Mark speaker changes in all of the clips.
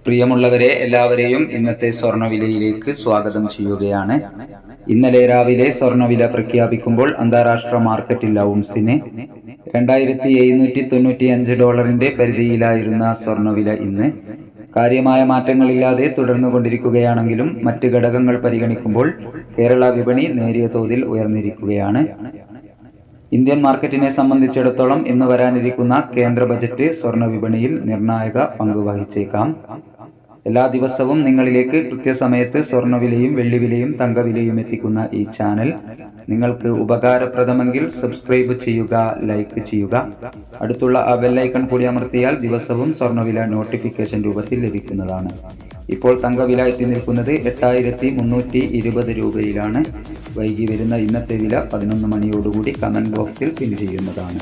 Speaker 1: പ്രിയമുള്ളവരെ, എല്ലാവരെയും ഇന്നത്തെ സ്വർണ്ണവിലയിലേക്ക് സ്വാഗതം ചെയ്യുകയാണ്. ഇന്നലെ രാവിലെ സ്വർണ്ണവില പ്രഖ്യാപിക്കുമ്പോൾ അന്താരാഷ്ട്ര മാർക്കറ്റിൽ ഔൺസിന് $2795 പരിധിയിലായിരുന്ന സ്വർണ്ണവില ഇന്ന് കാര്യമായ മാറ്റങ്ങളില്ലാതെ തുടർന്നുകൊണ്ടിരിക്കുകയാണെങ്കിലും മറ്റ് ഘടകങ്ങൾ പരിഗണിക്കുമ്പോൾ കേരള വിപണി നേരിയ തോതിൽ ഉയർന്നിരിക്കുകയാണ്. ഇന്ത്യൻ മാർക്കറ്റിനെ സംബന്ധിച്ചിടത്തോളം ഇന്ന് വരാനിരിക്കുന്ന കേന്ദ്ര ബജറ്റ് സ്വർണ്ണ വിപണിയിൽ നിർണായക പങ്ക് വഹിച്ചേക്കാം. എല്ലാ ദിവസവും നിങ്ങളിലേക്ക് കൃത്യസമയത്ത് സ്വർണ്ണവിലയും വെള്ളിവിലയും തങ്കവിലയും എത്തിക്കുന്ന ഈ ചാനൽ നിങ്ങൾക്ക് ഉപകാരപ്രദമെങ്കിൽ സബ്സ്ക്രൈബ് ചെയ്യുക, ലൈക്ക് ചെയ്യുക. അടുത്തുള്ള ആ ബെല്ലൈക്കൺ കൂടി അമർത്തിയാൽ ദിവസവും സ്വർണ്ണവില നോട്ടിഫിക്കേഷൻ രൂപത്തിൽ ലഭിക്കുന്നതാണ്. ഇപ്പോൾ തങ്കവില എത്തി നിൽക്കുന്നത് 8320 രൂപയിലാണ്. വൈകി വരുന്ന ഇന്നത്തെ വില 11 മണിയോടുകൂടി കമന്റ് ബോക്സിൽ പിൻ ചെയ്യുന്നതാണ്.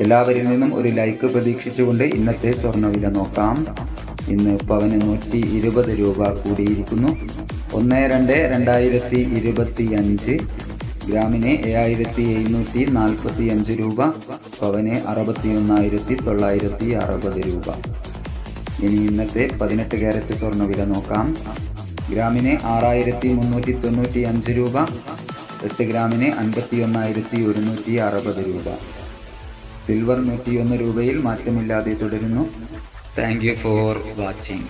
Speaker 1: എല്ലാവരിൽ നിന്നും ഒരു ലൈക്ക് പ്രതീക്ഷിച്ചുകൊണ്ട് ഇന്നത്തെ സ്വർണ്ണവില നോക്കാം. ഇന്ന് പവന് 120 രൂപ കൂടിയിരിക്കുന്നു. 1/2/2025 ഗ്രാമിന് 7745 രൂപ, പവന് 61,960 രൂപ. ഇനി ഇന്നത്തെ 18 ക്യാരറ്റ് സ്വർണ്ണവില നോക്കാം. ഗ്രാമിന് 6395 രൂപ, 8 ഗ്രാമിന് 51,160 രൂപ. സിൽവർ 101 രൂപയിൽ മാറ്റമില്ലാതെ തുടരുന്നു. Thank you for watching.